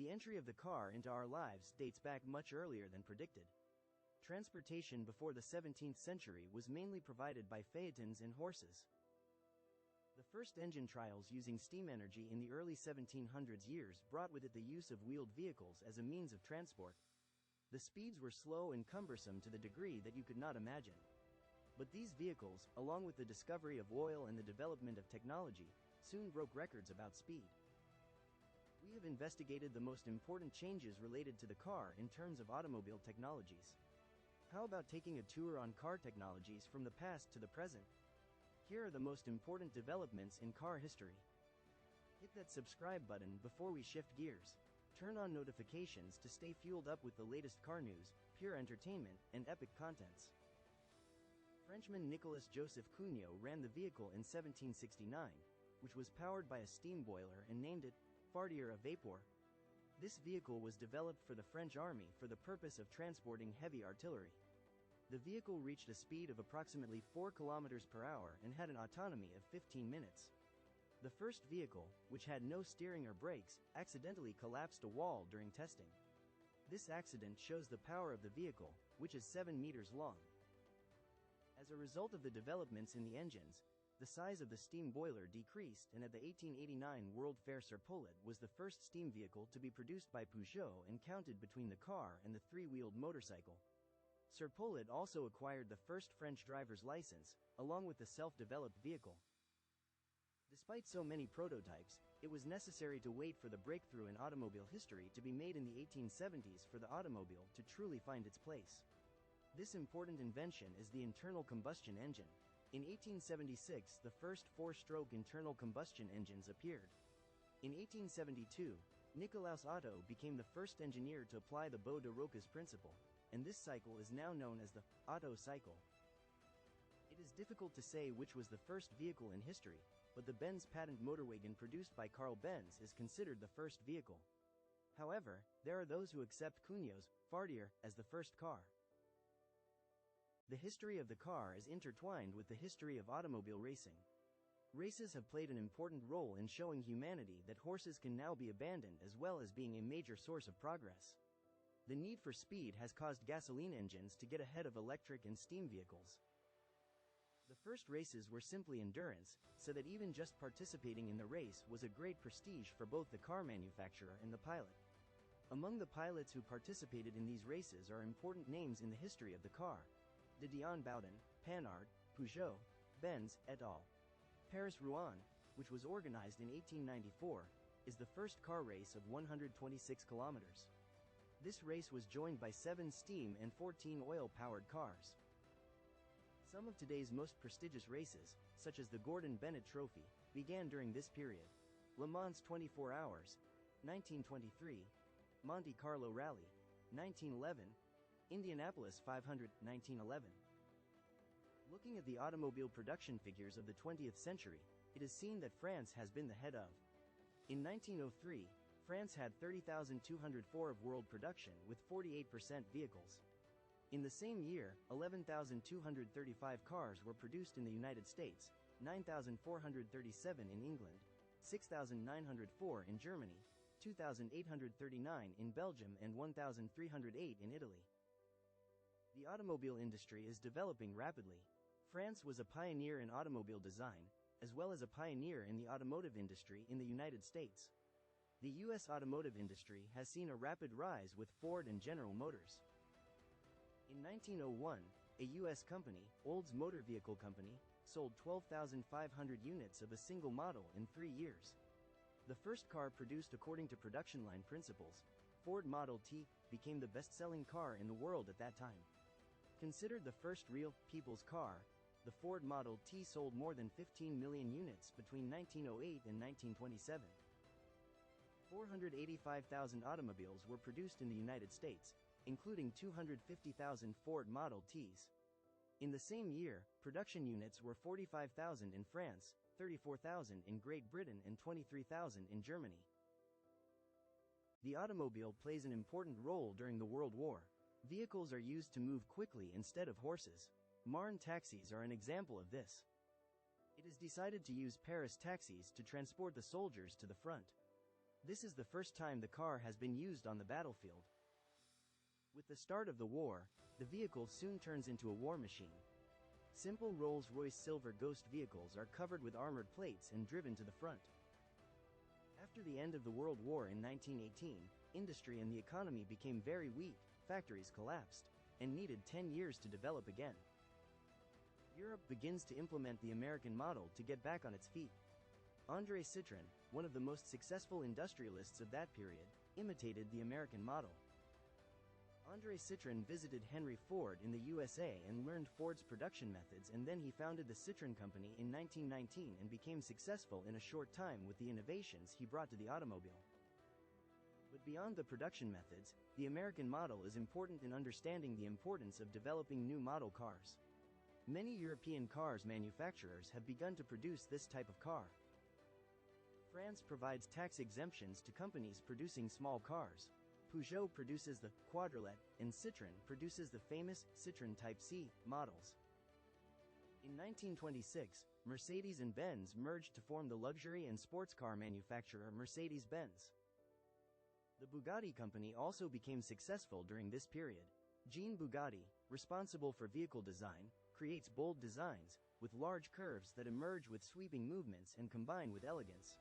The entry of the car into our lives dates back much earlier than predicted. Transportation before the 17th century was mainly provided by phaetons and horses. The first engine trials using steam energy in the early 1700s years brought with it the use of wheeled vehicles as a means of transport. The speeds were slow and cumbersome to the degree that you could not imagine. But these vehicles, along with the discovery of oil and the development of technology, soon broke records about speed. We have investigated the most important changes related to the car in terms of automobile technologies. How about taking a tour on car technologies from the past to the present? Here are the most important developments in car history. Hit that subscribe button before we shift gears. Turn on notifications to stay fueled up with the latest car news, pure entertainment, and epic contents. Frenchman Nicolas Joseph Cugnot ran the vehicle in 1769, which was powered by a steam boiler and named it fardier à vapeur. This vehicle was developed for the French army for the purpose of transporting heavy artillery. The vehicle reached a speed of approximately 4 km per hour and had an autonomy of 15 minutes. The first vehicle, which had no steering or brakes, accidentally collapsed a wall during testing. This accident shows the power of the vehicle, which is 7 meters long. As a result of the developments in the engines, the size of the steam boiler decreased, and at the 1889 World Fair Serpollet was the first steam vehicle to be produced by Peugeot and counted between the car and the three-wheeled motorcycle. Serpollet also acquired the first French driver's license, along with the self-developed vehicle. Despite so many prototypes, it was necessary to wait for the breakthrough in automobile history to be made in the 1870s for the automobile to truly find its place. This important invention is the internal combustion engine. In 1876, the first four-stroke internal combustion engines appeared. In 1872, Nicolaus Otto became the first engineer to apply the Baud de Roca's principle, and this cycle is now known as the Otto cycle. It is difficult to say which was the first vehicle in history, but the Benz patent Motorwagen produced by Carl Benz is considered the first vehicle. However, there are those who accept Cugnot's fardier as the first car. The history of the car is intertwined with the history of automobile racing. Races have played an important role in showing humanity that horses can now be abandoned, as well as being a major source of progress. The need for speed has caused gasoline engines to get ahead of electric and steam vehicles. The first races were simply endurance, so that even just participating in the race was a great prestige for both the car manufacturer and the pilot. Among the pilots who participated in these races are important names in the history of the car: Didion Bowden, Panhard, Peugeot, Benz, et al. Paris-Rouen, which was organized in 1894, is the first car race of 126 kilometers. This race was joined by 7 steam and 14 oil-powered cars. Some of today's most prestigious races, such as the Gordon Bennett Trophy, began during this period. Le Mans 24 Hours, 1923, Monte Carlo Rally, 1911, Indianapolis 500, 1911. Looking at the automobile production figures of the 20th century, it is seen that France has been the head of. In 1903, France had 30,204 of world production with 48% vehicles. In the same year, 11,235 cars were produced in the United States, 9,437 in England, 6,904 in Germany, 2,839 in Belgium, and 1,308 in Italy. The automobile industry is developing rapidly. France was a pioneer in automobile design, as well as a pioneer in the automotive industry in the United States. The U.S. automotive industry has seen a rapid rise with Ford and General Motors. In 1901, a U.S. company, Olds Motor Vehicle Company, sold 12,500 units of a single model in 3 years. The first car produced according to production line principles, Ford Model T, became the best-selling car in the world at that time. Considered the first real, people's car, the Ford Model T sold more than 15 million units between 1908 and 1927. 485,000 automobiles were produced in the United States, including 250,000 Ford Model Ts. In the same year, production units were 45,000 in France, 34,000 in Great Britain, and 23,000 in Germany. The automobile plays an important role during the World War. Vehicles are used to move quickly instead of horses. Marne taxis are an example of this. It is decided to use Paris taxis to transport the soldiers to the front. This is the first time the car has been used on the battlefield. With the start of the war, the vehicle soon turns into a war machine. Simple Rolls-Royce Silver Ghost vehicles are covered with armored plates and driven to the front. After the end of the World War in 1918, industry and the economy became very weak, factories collapsed, and needed 10 years to develop again. Europe begins to implement the American model to get back on its feet. André Citroën, one of the most successful industrialists of that period, imitated the American model. André Citroën visited Henry Ford in the USA and learned Ford's production methods, and then he founded the Citroën Company in 1919 and became successful in a short time with the innovations he brought to the automobile. But beyond the production methods, the American model is important in understanding the importance of developing new model cars. Many European cars manufacturers have begun to produce this type of car. France provides tax exemptions to companies producing small cars. Peugeot produces the Quadrolet, and Citroën produces the famous Citroën Type C models. In 1926, Mercedes and Benz merged to form the luxury and sports car manufacturer Mercedes-Benz. The Bugatti company also became successful during this period. Jean Bugatti, responsible for vehicle design, creates bold designs, with large curves that emerge with sweeping movements and combine with elegance.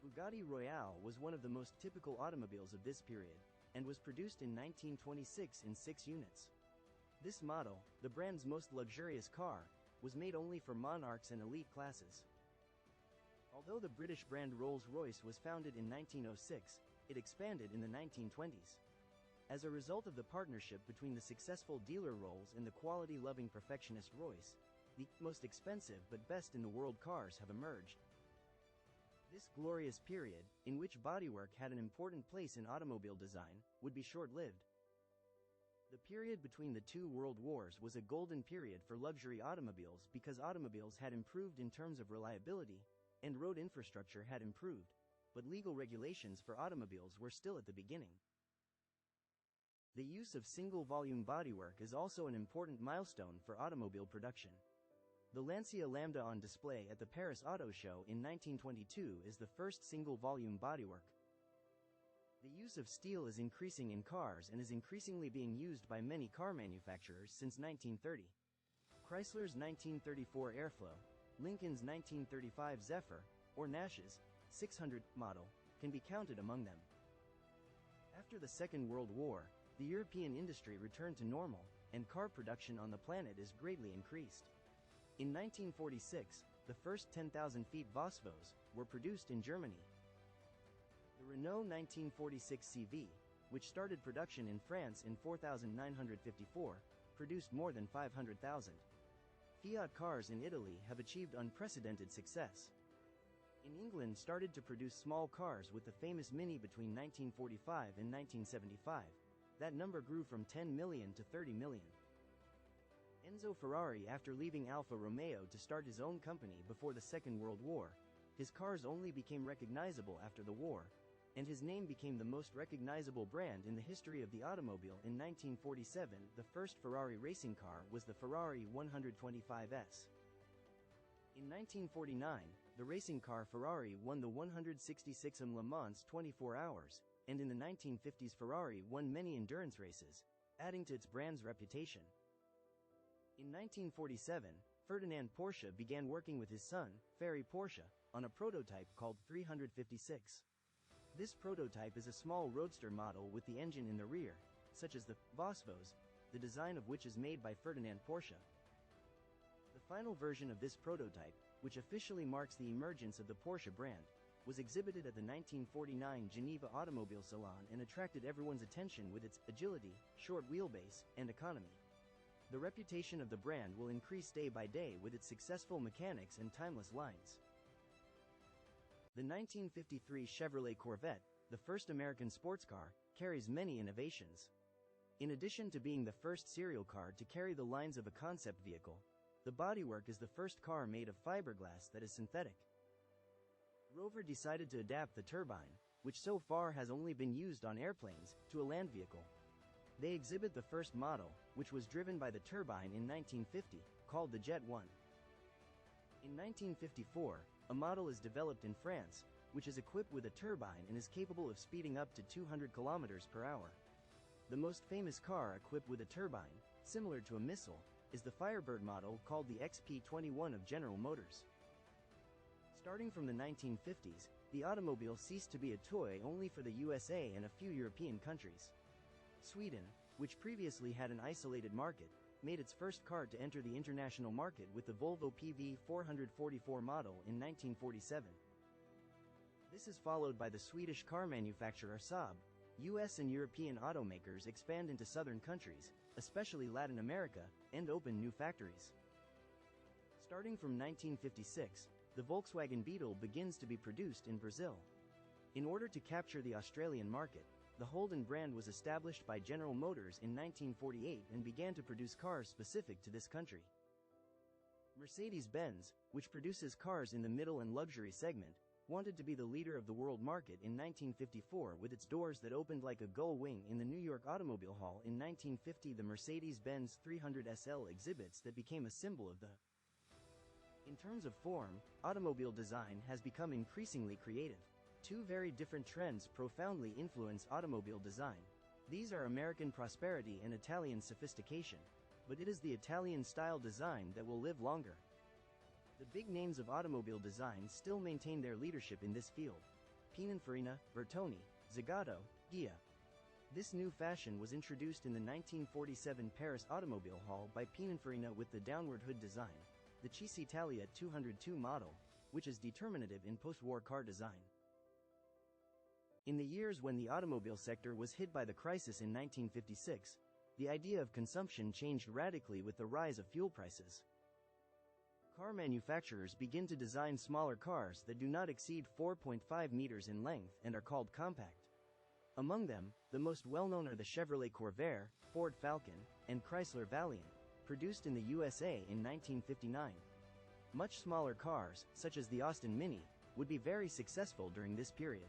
Bugatti Royale was one of the most typical automobiles of this period, and was produced in 1926 in 6 units. This model, the brand's most luxurious car, was made only for monarchs and elite classes. Although the British brand Rolls-Royce was founded in 1906, it expanded in the 1920s. As a result of the partnership between the successful dealer Rolls and the quality-loving perfectionist Royce, the most expensive but best in the world cars have emerged. This glorious period, in which bodywork had an important place in automobile design, would be short-lived. The period between the 2 world wars was a golden period for luxury automobiles because automobiles had improved in terms of reliability, and road infrastructure had improved, but legal regulations for automobiles were still at the beginning. The use of single-volume bodywork is also an important milestone for automobile production. The Lancia Lambda on display at the Paris Auto Show in 1922 is the first single-volume bodywork. The use of steel is increasing in cars and is increasingly being used by many car manufacturers since 1930. Chrysler's 1934 Airflow, Lincoln's 1935 Zephyr, or Nash's 600 model, can be counted among them. After the Second World War, the European industry returned to normal, and car production on the planet is greatly increased. In 1946, the first 10,000 feet Vosvos were produced in Germany. The Renault 1946 CV, which started production in France in 4,954, produced more than 500,000. Fiat cars in Italy have achieved unprecedented success. In England started to produce small cars with the famous Mini between 1945 and 1975. That number grew from 10 million to 30 million. Enzo Ferrari, after leaving Alfa Romeo to start his own company before the Second World War, his cars only became recognizable after the war, and his name became the most recognizable brand in the history of the automobile. In 1947, the first Ferrari racing car was the Ferrari 125S. In 1949, the racing car Ferrari won the 166th Le Mans 24 Hours, and in the 1950s Ferrari won many endurance races, adding to its brand's reputation. In 1947, Ferdinand Porsche began working with his son, Ferry Porsche, on a prototype called 356. This prototype is a small roadster model with the engine in the rear, such as the Vosvos, the design of which is made by Ferdinand Porsche. The final version of this prototype, which officially marks the emergence of the Porsche brand, was exhibited at the 1949 Geneva Automobile Salon and attracted everyone's attention with its agility, short wheelbase, and economy. The reputation of the brand will increase day by day with its successful mechanics and timeless lines. The 1953 Chevrolet Corvette, the first American sports car, carries many innovations. In addition to being the first serial car to carry the lines of a concept vehicle, the bodywork is the first car made of fiberglass that is synthetic. Rover decided to adapt the turbine, which so far has only been used on airplanes, to a land vehicle. They exhibit the first model, which was driven by the turbine in 1950, called the Jet 1. In 1954, a model is developed in France, which is equipped with a turbine and is capable of speeding up to 200 kilometers per hour. The most famous car equipped with a turbine, similar to a missile, is the Firebird model called the XP-21 of General Motors. Starting from the 1950s, the automobile ceased to be a toy only for the USA and a few European countries. Sweden, which previously had an isolated market, made its first car to enter the international market with the Volvo PV444 model in 1947. This is followed by the Swedish car manufacturer Saab. US and European automakers expand into southern countries, especially Latin America, and open new factories. Starting from 1956, the Volkswagen Beetle begins to be produced in Brazil. In order to capture the Australian market, the Holden brand was established by General Motors in 1948 and began to produce cars specific to this country. Mercedes-Benz, which produces cars in the middle and luxury segment, wanted to be the leader of the world market in 1954 with its doors that opened like a gull wing in the New York Automobile Hall in 1950. The Mercedes-Benz 300 SL exhibits that became a symbol of the. In terms of form, automobile design has become increasingly creative. Two very different trends profoundly influence automobile design. These are American prosperity and Italian sophistication. But it is the Italian-style design that will live longer. The big names of automobile design still maintain their leadership in this field. Pininfarina, Bertoni, Zagato, Ghia. This new fashion was introduced in the 1947 Paris Automobile Hall by Pininfarina with the downward hood design, the Cisitalia 202 model, which is determinative in post-war car design. In the years when the automobile sector was hit by the crisis in 1956, the idea of consumption changed radically with the rise of fuel prices. Car manufacturers begin to design smaller cars that do not exceed 4.5 meters in length and are called compact. Among them, the most well-known are the Chevrolet Corvair, Ford Falcon, and Chrysler Valiant, produced in the USA in 1959. Much smaller cars, such as the Austin Mini, would be very successful during this period.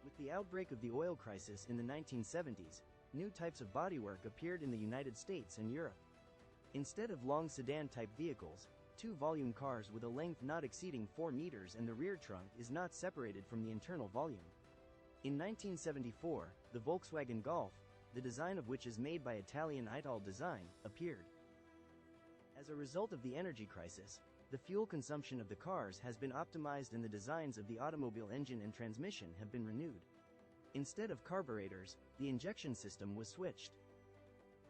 With the outbreak of the oil crisis in the 1970s, new types of bodywork appeared in the United States and Europe. Instead of long sedan-type vehicles, two-volume cars with a length not exceeding 4 meters and the rear trunk is not separated from the internal volume. In 1974, the Volkswagen Golf, the design of which is made by Italian Ital Design, appeared. As a result of the energy crisis, the fuel consumption of the cars has been optimized and the designs of the automobile engine and transmission have been renewed. Instead of carburetors, the injection system was switched.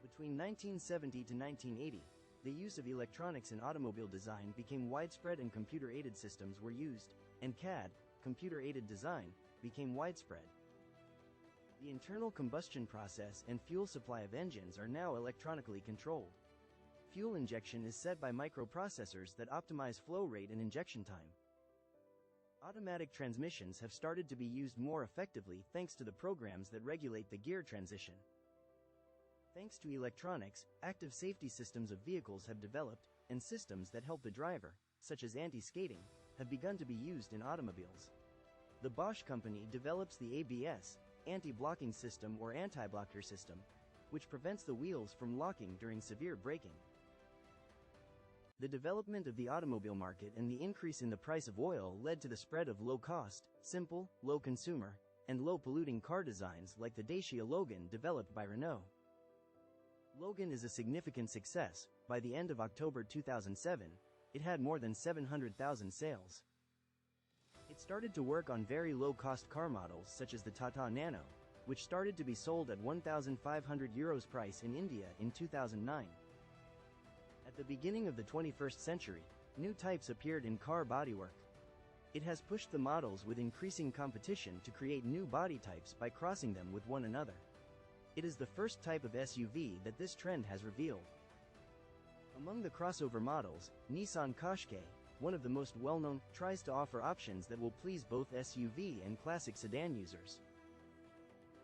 Between 1970 to 1980, the use of electronics in automobile design became widespread and computer-aided systems were used, and CAD, computer-aided design, became widespread. The internal combustion process and fuel supply of engines are now electronically controlled. Fuel injection is set by microprocessors that optimize flow rate and injection time. Automatic transmissions have started to be used more effectively thanks to the programs that regulate the gear transition. Thanks to electronics, active safety systems of vehicles have developed, and systems that help the driver, such as anti-skating, have begun to be used in automobiles. The Bosch company develops the ABS, anti-blocking system or anti-blocker system, which prevents the wheels from locking during severe braking. The development of the automobile market and the increase in the price of oil led to the spread of low-cost, simple, low-consumer, and low-polluting car designs like the Dacia Logan developed by Renault. Logan is a significant success. By the end of October 2007, it had more than 700,000 sales. It started to work on very low-cost car models such as the Tata Nano, which started to be sold at €1,500 price in India in 2009. At the beginning of the 21st century, new types appeared in car bodywork. It has pushed the models with increasing competition to create new body types by crossing them with one another. It is the first type of SUV that this trend has revealed. Among the crossover models, Nissan Qashqai, one of the most well-known, tries to offer options that will please both SUV and classic sedan users.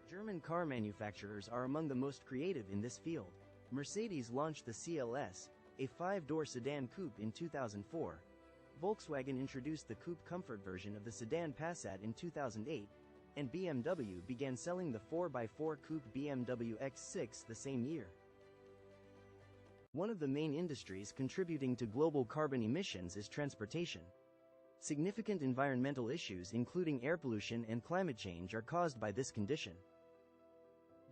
German car manufacturers are among the most creative in this field. Mercedes launched the CLS, a 5-door sedan coupe in 2004. Volkswagen introduced the coupe comfort version of the sedan Passat in 2008, and BMW began selling the 4x4 coupe BMW X6 the same year. One of the main industries contributing to global carbon emissions is transportation. Significant environmental issues including air pollution and climate change are caused by this condition.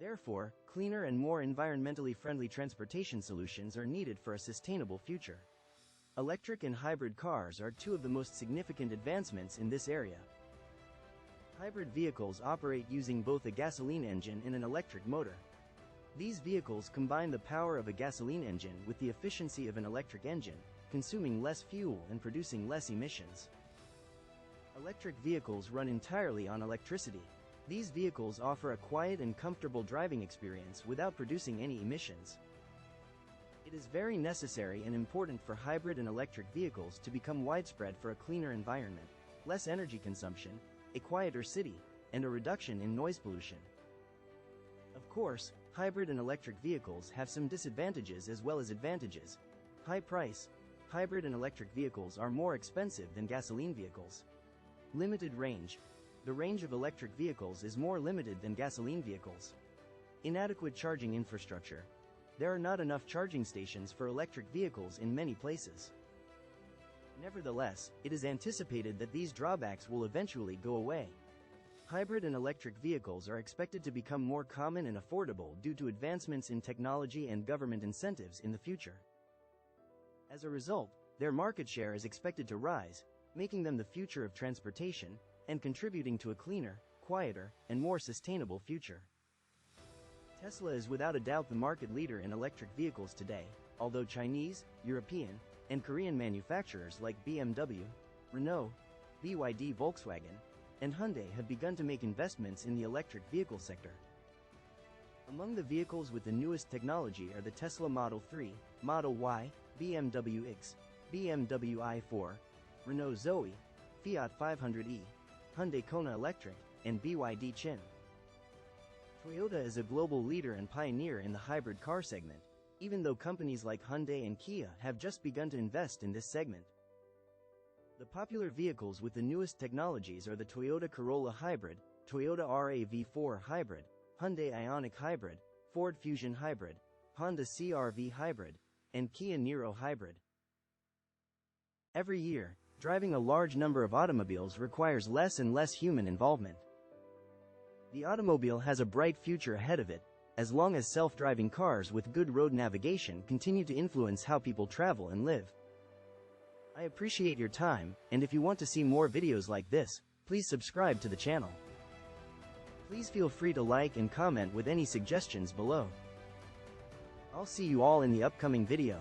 Therefore, cleaner and more environmentally friendly transportation solutions are needed for a sustainable future. Electric and hybrid cars are two of the most significant advancements in this area. Hybrid vehicles operate using both a gasoline engine and an electric motor. These vehicles combine the power of a gasoline engine with the efficiency of an electric engine, consuming less fuel and producing less emissions. Electric vehicles run entirely on electricity. These vehicles offer a quiet and comfortable driving experience without producing any emissions. It is very necessary and important for hybrid and electric vehicles to become widespread for a cleaner environment, less energy consumption, a quieter city, and a reduction in noise pollution. Of course, hybrid and electric vehicles have some disadvantages as well as advantages. High price. Hybrid and electric vehicles are more expensive than gasoline vehicles. Limited range. The range of electric vehicles is more limited than gasoline vehicles. Inadequate charging infrastructure. There are not enough charging stations for electric vehicles in many places. Nevertheless, it is anticipated that these drawbacks will eventually go away. Hybrid and electric vehicles are expected to become more common and affordable due to advancements in technology and government incentives in the future. As a result, their market share is expected to rise, making them the future of transportation, and contributing to a cleaner, quieter, and more sustainable future. Tesla is without a doubt the market leader in electric vehicles today, although Chinese, European, and Korean manufacturers like BMW, Renault, BYD Volkswagen, and Hyundai have begun to make investments in the electric vehicle sector. Among the vehicles with the newest technology are the Tesla Model 3, Model Y, BMW X, BMW i4, Renault Zoe, Fiat 500e, Hyundai Kona Electric, and BYD Chin. Toyota is a global leader and pioneer in the hybrid car segment, even though companies like Hyundai and Kia have just begun to invest in this segment. The popular vehicles with the newest technologies are the Toyota Corolla Hybrid, Toyota RAV4 Hybrid, Hyundai Ioniq Hybrid, Ford Fusion Hybrid, Honda CR-V Hybrid, and Kia Niro Hybrid. Every year, driving a large number of automobiles requires less and less human involvement. The automobile has a bright future ahead of it, as long as self-driving cars with good road navigation continue to influence how people travel and live. I appreciate your time, and if you want to see more videos like this, please subscribe to the channel. Please feel free to like and comment with any suggestions below. I'll see you all in the upcoming video.